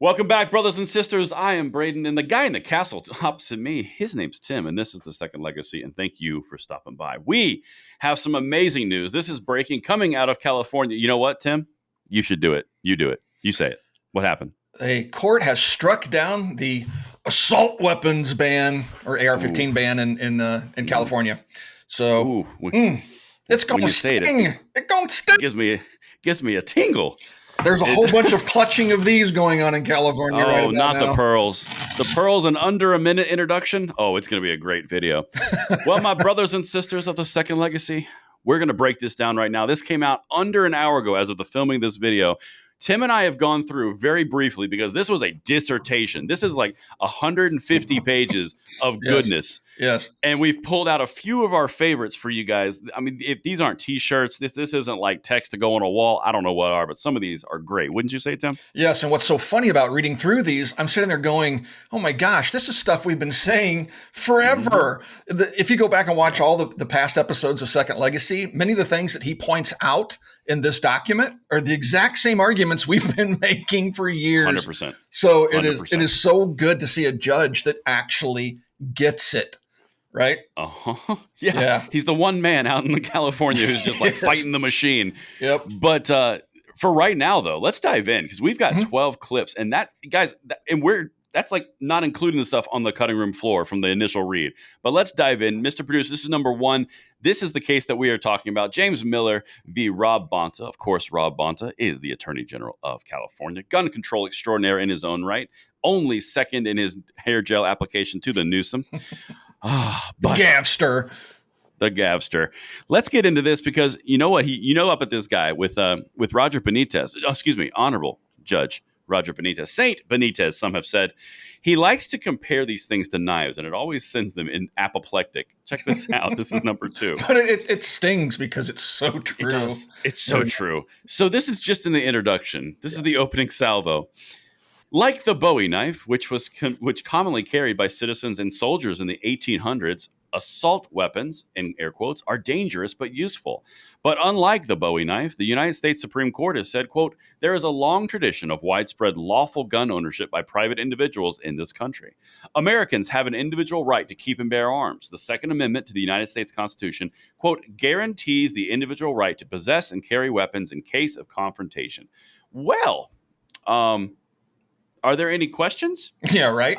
Welcome back, brothers and sisters. I am Braden, and the guy in the castle opposite me, his name's Tim, and this is The Second Legacy, and thank you for stopping by. We have some amazing news. This is breaking, coming out of California. You know what, Tim? You should do it. You do it. You say it. What happened? A court has struck down the assault weapons ban, or AR-15 ban in California. So it's going to sting. It's going to sting. Gives me a tingle. There's a whole bunch of clutching of these going on in California right now. Not the pearls. The pearls in under a minute introduction. Oh, it's going to be a great video. Well, my brothers and sisters of The Second Legacy, we're going to break this down right now. This came out under an hour ago as of the filming this video. Tim and I have gone through very briefly because this was a dissertation. This is like 150 pages of goodness. Yes. And we've pulled out a few of our favorites for you guys. I mean, if these aren't T-shirts, if this isn't like text to go on a wall, I don't know what are, but some of these are great. Wouldn't you say, Tim? Yes. And what's so funny about reading through these, I'm sitting there going, oh my gosh, this is stuff we've been saying forever. Mm-hmm. If you go back and watch all the past episodes of Second Legacy, many of the things that he points out in this document are the exact same arguments we've been making for years. 100%. So it is so good to see a judge that actually gets it, right? Uh-huh. Yeah. He's the one man out in California who's just like fighting the machine. Yep. But for right now, though, let's dive in because we've got 12 clips, and that's like not including the stuff on the cutting room floor from the initial read. But let's dive in. Mr. Producer, this is number one. This is the case that we are talking about. James Miller v. Rob Bonta. Of course, Rob Bonta is the Attorney General of California. Gun control extraordinaire in his own right. Only second in his hair gel application to the Newsom. The Gavster. Let's get into this because you know what? Up at this guy with Roger Benitez. Oh, excuse me, Honorable Judge Roger Benitez. Saint Benitez, some have said. He likes to compare these things to knives, and it always sends them in apoplectic. Check this out. This is number 2. But it stings because it's so true. It does. It's so true. So this is just in the introduction. This is the opening salvo. Like the Bowie knife, which commonly carried by citizens and soldiers in the 1800s, assault weapons, in air quotes, are dangerous but useful. But unlike the Bowie knife, the United States Supreme Court has said, quote, there is a long tradition of widespread lawful gun ownership by private individuals in this country. Americans have an individual right to keep and bear arms. The Second Amendment to the United States Constitution, quote, guarantees the individual right to possess and carry weapons in case of confrontation. Well, are there any questions? Yeah, right.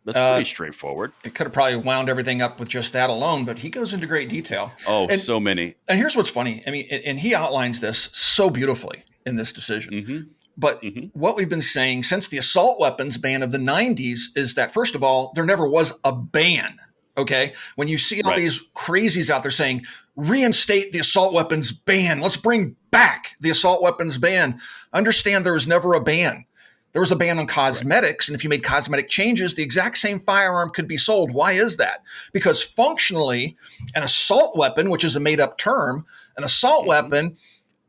That's pretty straightforward. It could have probably wound everything up with just that alone, but he goes into great detail. So many. And here's what's funny. I mean, and he outlines this so beautifully in this decision. Mm-hmm. But what we've been saying since the assault weapons ban of the 90s is that, first of all, there never was a ban. Okay. When you see all these crazies out there saying, reinstate the assault weapons ban, let's bring back the assault weapons ban. Understand there was never a ban. There was a ban on cosmetics, and if you made cosmetic changes, the exact same firearm could be sold. Why is that? Because functionally, an assault weapon, which is a made-up term, an assault weapon,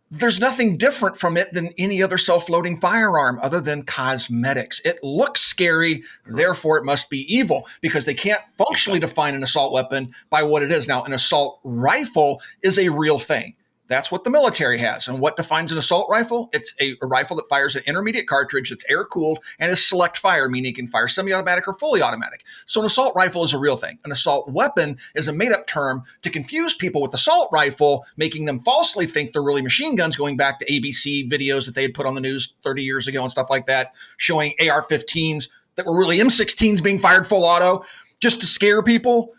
there's nothing different from it than any other self-loading firearm other than cosmetics. It looks scary, therefore it must be evil, because they can't functionally define an assault weapon by what it is. Now, an assault rifle is a real thing. That's what the military has. And what defines an assault rifle? It's a rifle that fires an intermediate cartridge that's air-cooled and is select fire, meaning it can fire semi-automatic or fully automatic. So an assault rifle is a real thing. An assault weapon is a made-up term to confuse people with assault rifle, making them falsely think they're really machine guns, going back to ABC videos that they had put on the news 30 years ago and stuff like that, showing AR-15s that were really M16s being fired full auto just to scare people.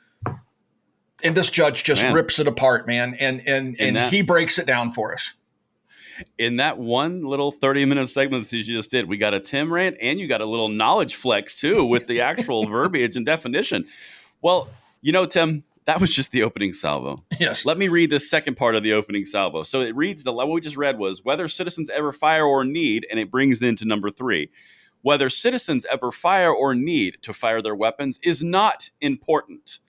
And this judge just rips it apart, man. And he breaks it down for us. In that one little 30-minute segment that you just did, we got a Tim rant and you got a little knowledge flex, too, with the actual verbiage and definition. Well, Tim, that was just the opening salvo. Yes. Let me read the second part of the opening salvo. So it reads, what we just read was, whether citizens ever fire or need, and it brings it into number 3. Whether citizens ever fire or need to fire their weapons is not important.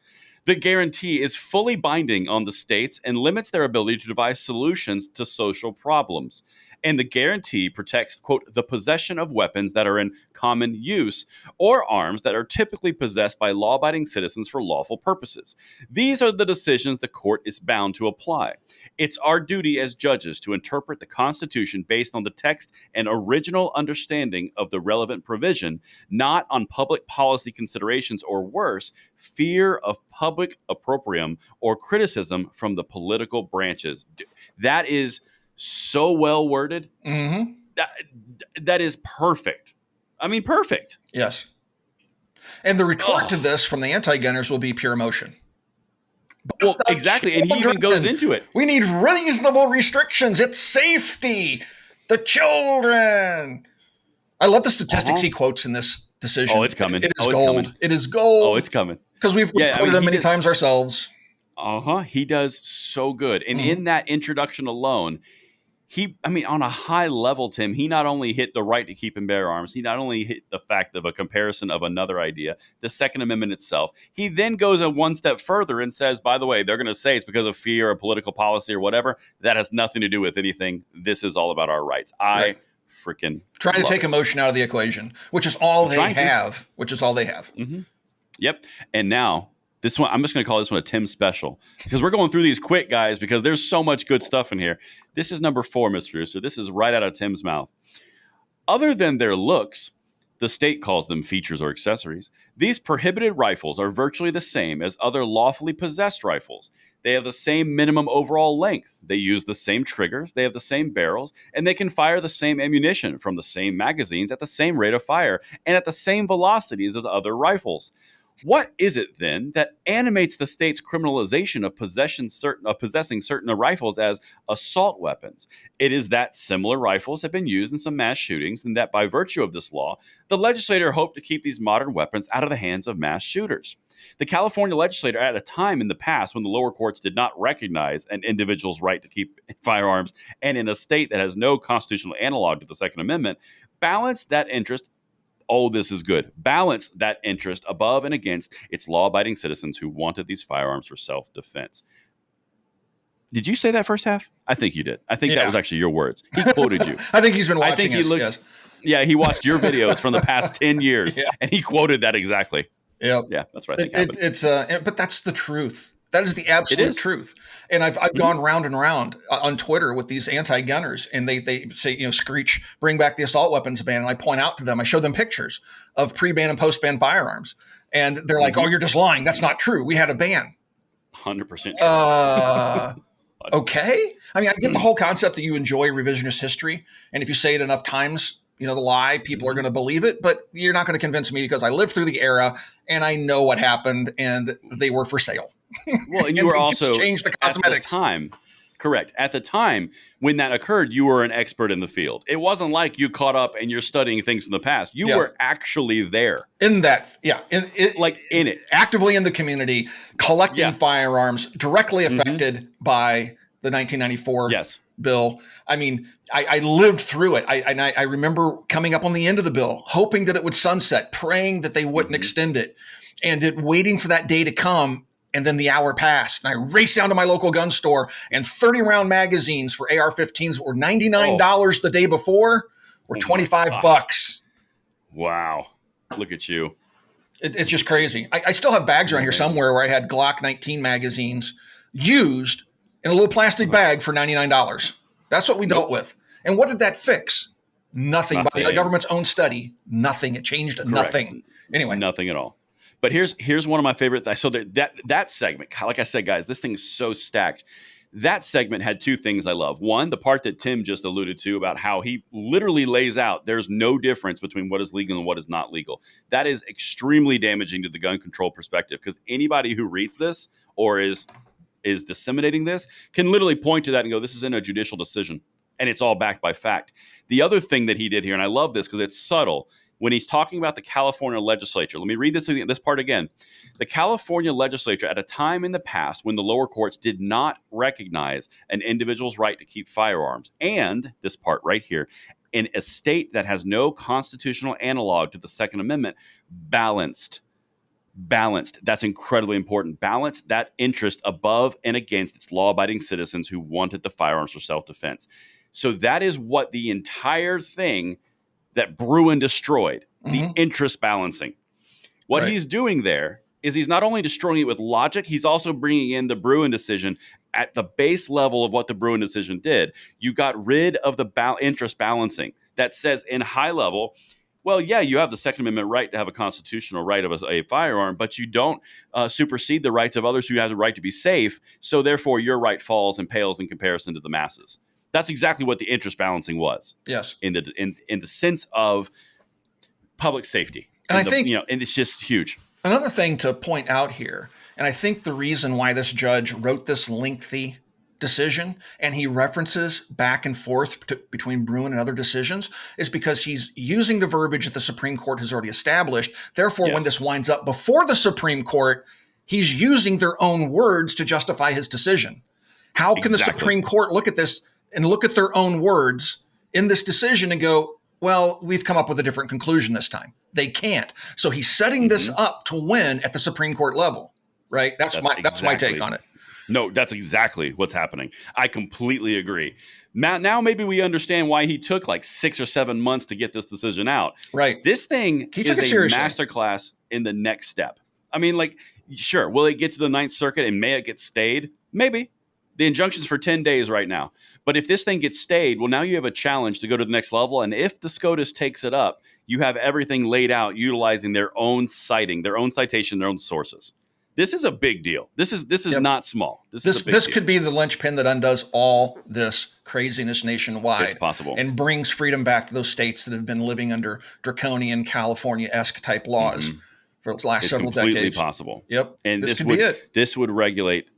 The guarantee is fully binding on the states and limits their ability to devise solutions to social problems. And the guarantee protects, quote, the possession of weapons that are in common use or arms that are typically possessed by law-abiding citizens for lawful purposes. These are the decisions the court is bound to apply. It's our duty as judges to interpret the Constitution based on the text and original understanding of the relevant provision, not on public policy considerations or worse, fear of public opprobrium or criticism from the political branches. That is so well worded. Mm-hmm. That is perfect. I mean, perfect. Yes. And the retort to this from the anti-gunners will be pure emotion. Well, exactly. And he even goes into it. We need reasonable restrictions. It's safety. The children. I love the statistics he quotes in this decision. Oh, it's coming. It is gold. It is gold. Oh, it's coming. Because we've quoted them many times ourselves. He does so good. And in that introduction alone, on a high level, Tim, he not only hit the right to keep and bear arms, he not only hit the fact of a comparison of another idea, the Second Amendment itself. He then goes one step further and says, by the way, they're going to say it's because of fear or political policy or whatever. That has nothing to do with anything. This is all about our rights. I freaking trying to take emotion out of the equation, which is all they have. Mm-hmm. Yep. And now this one, I'm just going to call this one a Tim special because we're going through these quick, guys, because there's so much good stuff in here. This is number 4, Mr. Producer. This is right out of Tim's mouth. Other than their looks, the state calls them features or accessories, these prohibited rifles are virtually the same as other lawfully possessed rifles. They have the same minimum overall length. They use the same triggers. They have the same barrels, and they can fire the same ammunition from the same magazines at the same rate of fire and at the same velocities as other rifles. What is it then that animates the state's criminalization of possessing certain rifles as assault weapons? It is that similar rifles have been used in some mass shootings, and that by virtue of this law, the legislator hoped to keep these modern weapons out of the hands of mass shooters. The California legislature, at a time in the past when the lower courts did not recognize an individual's right to keep firearms, and in a state that has no constitutional analog to the Second Amendment, balanced that interest. Oh, this is good. Balance that interest above and against its law-abiding citizens who wanted these firearms for self-defense. Did you say that first half? I think you did. I think that was actually your words. He quoted you. I think he's been watching us. Yeah, he watched your videos from the past 10 years, and he quoted that exactly. Yep. Yeah, that's what I think happened. But that's the truth. That is the absolute truth. And I've gone round and round on Twitter with these anti-gunners, and they say, screech, bring back the assault weapons ban. And I point out to them, I show them pictures of pre-ban and post-ban firearms. And they're like, oh, you're just lying. That's not true. We had a ban. 100% true. Okay. I mean, I get the whole concept that you enjoy revisionist history. And if you say it enough times, the lie, people are going to believe it. But you're not going to convince me because I lived through the era and I know what happened and they were for sale. Well, and you were also changed the cosmetics. At the time. Correct. At the time when that occurred, you were an expert in the field. It wasn't like you caught up and you're studying things from the past. You were actually there. In that, in it. Actively in the community, collecting firearms directly affected by the 1994 bill. I mean, I lived through it. I remember coming up on the end of the bill, hoping that it would sunset, praying that they wouldn't extend it, and waiting for that day to come. And then the hour passed, and I raced down to my local gun store, and 30-round magazines for AR-15s were $99 the day before, were $25. Wow. Look at you. It's just crazy. I still have bags around here somewhere where I had Glock 19 magazines used in a little plastic bag for $99. That's what we dealt with. And what did that fix? Nothing. By the government's own study, nothing. It changed nothing. Anyway. Nothing at all. But here's one of my favorite things. So that segment, like I said, guys, this thing is so stacked. That segment had two things I love. One, the part that Tim just alluded to about how he literally lays out there's no difference between what is legal and what is not legal. That is extremely damaging to the gun control perspective because anybody who reads this or is disseminating this can literally point to that and go, this is in a judicial decision, and it's all backed by fact. The other thing that he did here, and I love this because it's subtle, when he's talking about the California legislature, let me read this part again. The California legislature, at a time in the past when the lower courts did not recognize an individual's right to keep firearms, and this part right here, in a state that has no constitutional analog to the Second Amendment, balanced. That's incredibly important. Balance that interest above and against its law-abiding citizens who wanted the firearms for self-defense. So that is what the entire thing that Bruin destroyed, the interest balancing. What he's doing there is he's not only destroying it with logic, he's also bringing in the Bruin decision at the base level of what the Bruin decision did. You got rid of the interest balancing that says in high level, well, yeah, you have the Second Amendment right to have a constitutional right of a firearm, but you don't supersede the rights of others who have the right to be safe. So therefore, your right falls and pales in comparison to the masses. That's exactly what the interest balancing was. Yes, in the sense of public safety, and I think, and it's just huge. Another thing to point out here, and I think the reason why this judge wrote this lengthy decision and he references back and forth between Bruin and other decisions is because he's using the verbiage that the Supreme Court has already established. Therefore, when this winds up before the Supreme Court, he's using their own words to justify his decision. How can the Supreme Court look at this and look at their own words in this decision and go, well, we've come up with a different conclusion this time? They can't. So he's setting this up to win at the Supreme Court level, right? That's my take on it. No, that's exactly what's happening. I completely agree. Now maybe we understand why he took like 6 or 7 months to get this decision out. Right. This thing is a masterclass in the next step. I mean, like, sure, will it get to the Ninth Circuit and may it get stayed? Maybe. The injunction's for 10 days right now. But if this thing gets stayed, well, now you have a challenge to go to the next level. And if the SCOTUS takes it up, you have everything laid out utilizing their own citing, their own citation, their own sources. This is a big deal. This is not small. This could be the linchpin that undoes all this craziness nationwide. It's possible. And brings freedom back to those states that have been living under draconian California-esque type laws for the last several decades. It's completely possible. Yep. And this would regulate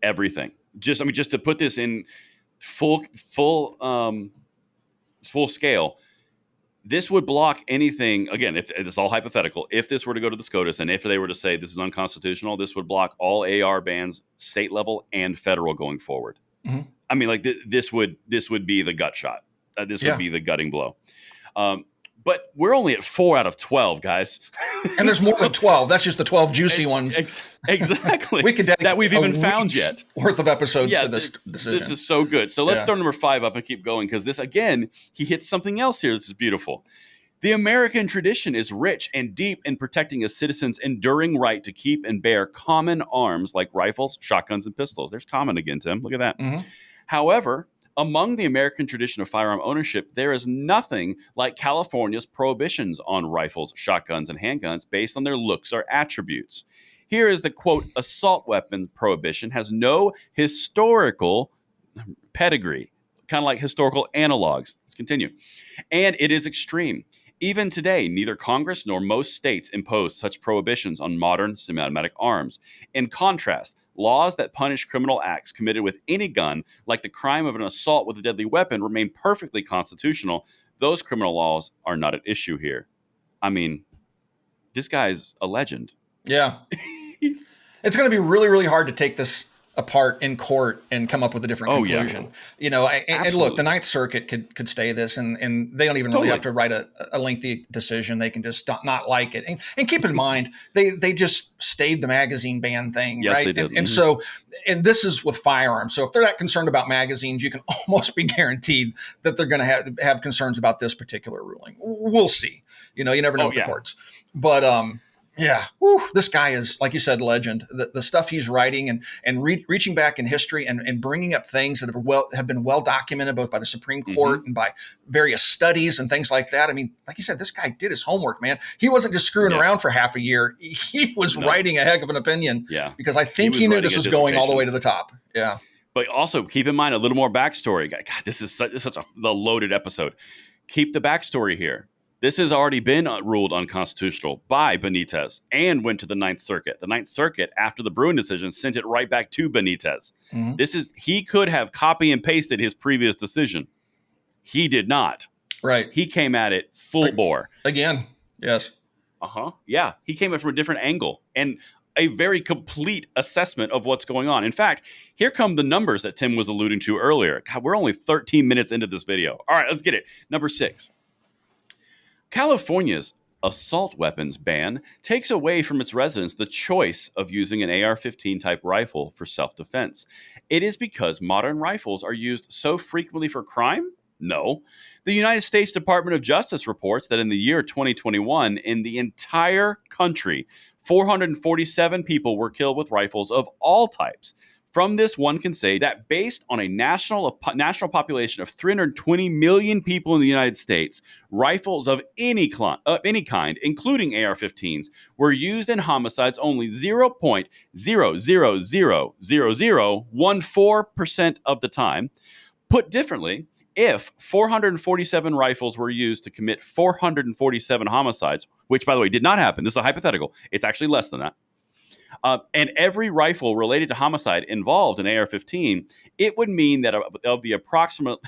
everything. Just to put this in full scale, this would block anything. Again, if it's all hypothetical, if this were to go to the SCOTUS and if they were to say this is unconstitutional, this would block all AR bans, state level and federal, going forward. I mean, like this would be the gut shot. This would be the gutting blow. But we're only at 4 out of 12, guys. And there's more than 12. That's just the 12 juicy ones. Exactly. We could that we've even found yet. Worth of episodes to this decision. This is so good. So let's throw number 5 up and keep going, because this, again, he hits something else here. This is beautiful. The American tradition is rich and deep in protecting a citizen's enduring right to keep and bear common arms like rifles, shotguns, and pistols. There's common again, Tim. Look at that. However, among the American tradition of firearm ownership, there is nothing like California's prohibitions on rifles, shotguns, and handguns based on their looks or attributes. Here is the, quote, assault weapons prohibition has no historical pedigree, kind of like historical analogs. Let's continue. And it is extreme. Even today, neither Congress nor most states impose such prohibitions on modern semi-automatic arms. In contrast, laws that punish criminal acts committed with any gun, like the crime of an assault with a deadly weapon, remain perfectly constitutional. Those criminal laws are not at issue here. I mean, this guy's a legend. Yeah. It's going to be really, really hard to take this apart in court and come up with a different conclusion. And look, the Ninth Circuit could stay this, and they don't even really have to write a lengthy decision. They can just not like it. And keep in mind, they just stayed the magazine ban thing, yes, right? They did. And so, and this is with firearms. So if they're that concerned about magazines, you can almost be guaranteed that they're going to have concerns about this particular ruling. We'll see. You never know with the courts. But yeah, this guy is, like you said, legend. The stuff he's writing and reaching back in history and bringing up things that have been well documented both by the Supreme Court and by various studies and things like that. I mean, like you said, this guy did his homework, man. He wasn't just screwing around for half a year. He was writing a heck of an opinion. Yeah, because I think he knew this was going all the way to the top. Yeah. But also keep in mind a little more backstory. God, this is such the loaded episode. Keep the backstory here. This has already been ruled unconstitutional by Benitez and went to the Ninth Circuit. The Ninth Circuit, after the Bruin decision, sent it right back to Benitez. He could have copy and pasted his previous decision. He did not. Right. He came at it full bore. Again. Yes. Yeah. He came at it from a different angle and a very complete assessment of what's going on. In fact, here come the numbers that Tim was alluding to earlier. God, we're only 13 minutes into this video. All right, let's get it. Number 6. California's assault weapons ban takes away from its residents the choice of using an AR-15 type rifle for self-defense. It is because modern rifles are used so frequently for crime No. The United States Department of Justice reports that in the year 2021, in the entire country, 447 people were killed with rifles of all types. From this, one can say that based on a national population of 320 million people in the United States, rifles of any kind, including AR-15s, were used in homicides only 0.0000014% of the time. Put differently, if 447 rifles were used to commit 447 homicides, which, by the way, did not happen, this is a hypothetical, it's actually less than that, and every rifle related to homicide involved an AR-15, it would mean that of the approximately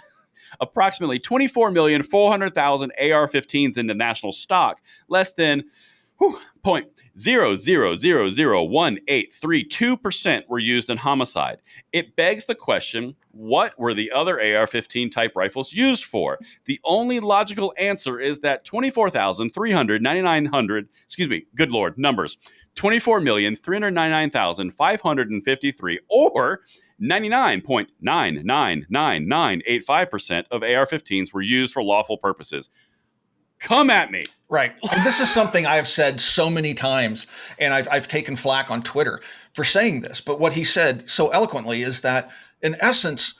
24,400,000 AR-15s in the national stock, less than 0.0001832% were used in homicide. It begs the question, what were the other AR-15 type rifles used for? The only logical answer is that 24,399, good Lord, numbers, 24,399,553, or 99.9999985% of AR-15s were used for lawful purposes. Come at me. Right. And this is something I've said so many times, and I've taken flack on Twitter for saying this. But what he said so eloquently is that, in essence,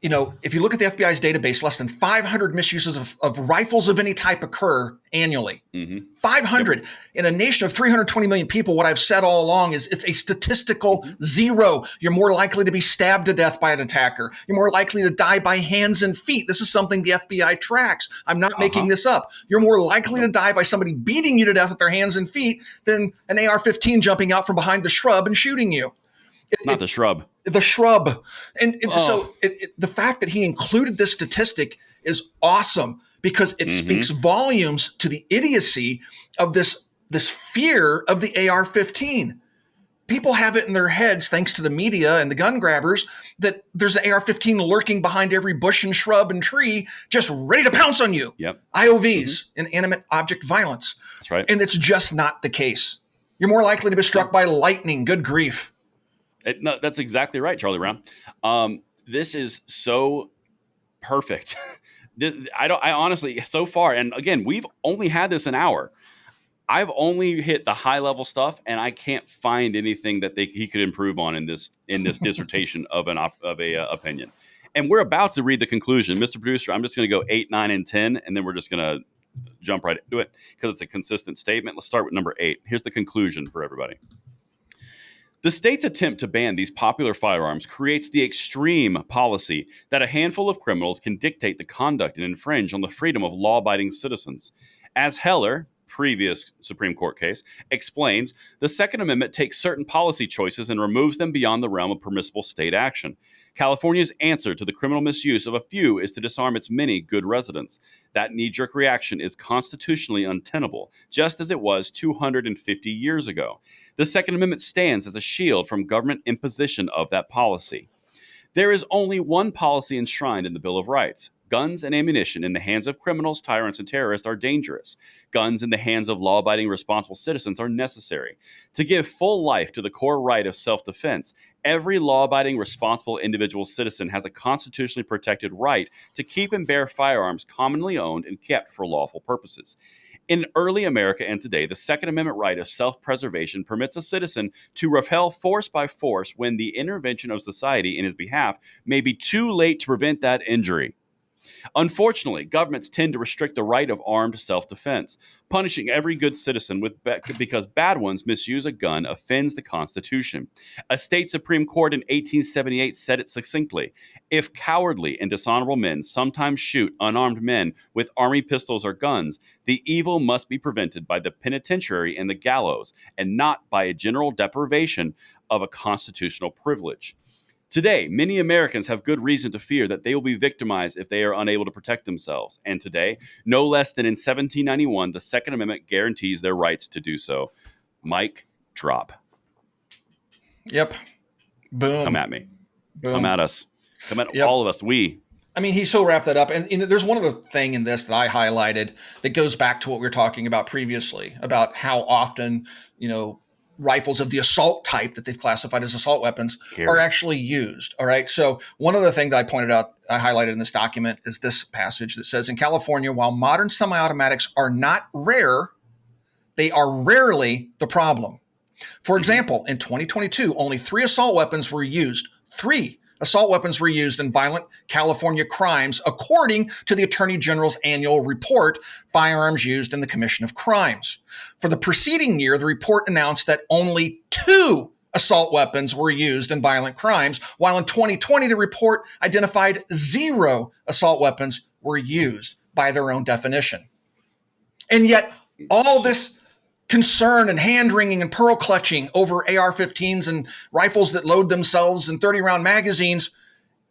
you know, if you look at the FBI's database, less than 500 misuses of rifles of any type occur annually. 500 yep. In a nation of 320 million people. What I've said all along is it's a statistical zero. You're more likely to be stabbed to death by an attacker. You're more likely to die by hands and feet. This is something the FBI tracks. I'm not making this up. You're more likely to die by somebody beating you to death with their hands and feet than an AR-15 jumping out from behind the shrub and shooting you. The shrub. The shrub. And so the fact that he included this statistic is awesome, because it speaks volumes to the idiocy of this fear of the AR-15. People have it in their heads, thanks to the media and the gun grabbers, that there's an AR-15 lurking behind every bush and shrub and tree, just ready to pounce on you. Yep. IOVs, inanimate object violence. That's right. And it's just not the case. You're more likely to be struck by lightning. Good grief. No, that's exactly right, Charlie Brown. This is so perfect. I honestly, so far, and again, we've only had this an hour. I've only hit the high level stuff, and I can't find anything that he could improve on in this dissertation of a opinion. And we're about to read the conclusion, Mr. Producer. I'm just going to go 8, 9, and 10, and then we're just going to jump right into it because it's a consistent statement. Let's start with number 8. Here's the conclusion for everybody. The state's attempt to ban these popular firearms creates the extreme policy that a handful of criminals can dictate the conduct and infringe on the freedom of law-abiding citizens. As Heller, previous Supreme Court case, explains, the Second Amendment takes certain policy choices and removes them beyond the realm of permissible state action. California's answer to the criminal misuse of a few is to disarm its many good residents. That knee-jerk reaction is constitutionally untenable, just as it was 250 years ago. The Second Amendment stands as a shield from government imposition of that policy. There is only one policy enshrined in the Bill of Rights. Guns and ammunition in the hands of criminals, tyrants, and terrorists are dangerous. Guns in the hands of law-abiding, responsible citizens are necessary. To give full life to the core right of self-defense, every law-abiding, responsible individual citizen has a constitutionally protected right to keep and bear firearms commonly owned and kept for lawful purposes. In early America and today, the Second Amendment right of self-preservation permits a citizen to repel force by force when the intervention of society in his behalf may be too late to prevent that injury. Unfortunately, governments tend to restrict the right of armed self-defense. Punishing every good citizen because bad ones misuse a gun offends the Constitution. A state Supreme Court in 1878 said it succinctly: if cowardly and dishonorable men sometimes shoot unarmed men with army pistols or guns, the evil must be prevented by the penitentiary and the gallows, and not by a general deprivation of a constitutional privilege. Today, many Americans have good reason to fear that they will be victimized if they are unable to protect themselves. And today, no less than in 1791, the Second Amendment guarantees their rights to do so. Mic drop. Yep. Boom. Come at me. Boom. Come at us. Come at all of us. I mean, he so wrapped that up. And there's one other thing in this that I highlighted that goes back to what we were talking about previously, about how often, rifles of the assault type that they've classified as assault weapons are actually used. All right. So one other thing that I pointed out, I highlighted in this document, is this passage that says, in California, while modern semi-automatics are not rare, they are rarely the problem. For example, in 2022, only 3 assault weapons were used. 3 assault weapons were used in violent California crimes, according to the Attorney General's annual report, Firearms Used in the Commission of Crimes. For the preceding year, the report announced that only 2 assault weapons were used in violent crimes, while in 2020, the report identified 0 assault weapons were used by their own definition. And yet, all this concern and hand-wringing and pearl clutching over AR-15s and rifles that load themselves in 30-round magazines,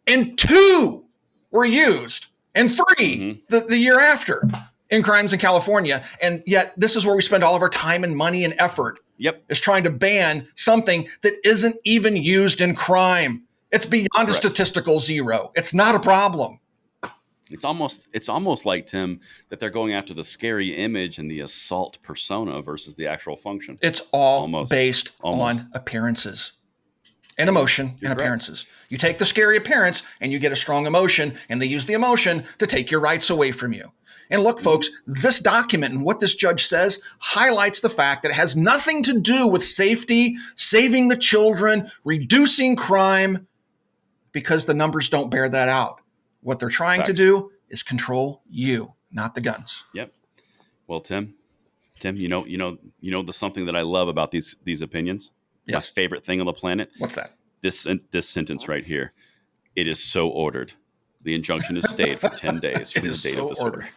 and 2 were used, and 3 the year after in crimes in California. And yet this is where we spend all of our time and money and effort, is trying to ban something that isn't even used in crime. It's beyond a statistical 0. It's not a problem. It's almost like, Tim, that they're going after the scary image and the assault persona versus the actual function. It's all based on appearances and emotion and appearances. You take the scary appearance and you get a strong emotion, and they use the emotion to take your rights away from you. And look, folks, this document and what this judge says highlights the fact that it has nothing to do with safety, saving the children, reducing crime, because the numbers don't bear that out. What they're trying to do is control you, not the guns. Yep. Well, Tim, you know the something that I love about these opinions. Yes. My favorite thing on the planet. What's that? This sentence right here. It is so ordered. The injunction is stayed for 10 days from the date of this order.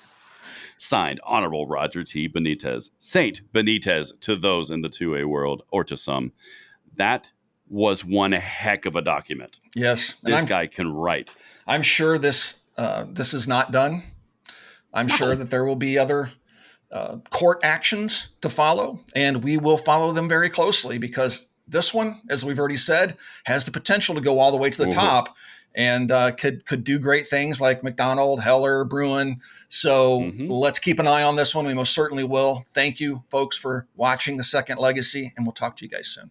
Signed, Honorable Roger T. Benitez, Saint Benitez, to those in the 2A world, or to some. That was one heck of a document. Yes. This guy can write. I'm sure this is not done. I'm sure that there will be other court actions to follow, and we will follow them very closely, because this one, as we've already said, has the potential to go all the way to the top, and could do great things like McDonald, Heller, Bruin. So let's keep an eye on this one. We most certainly will. Thank you, folks, for watching The Second Legacy, and we'll talk to you guys soon.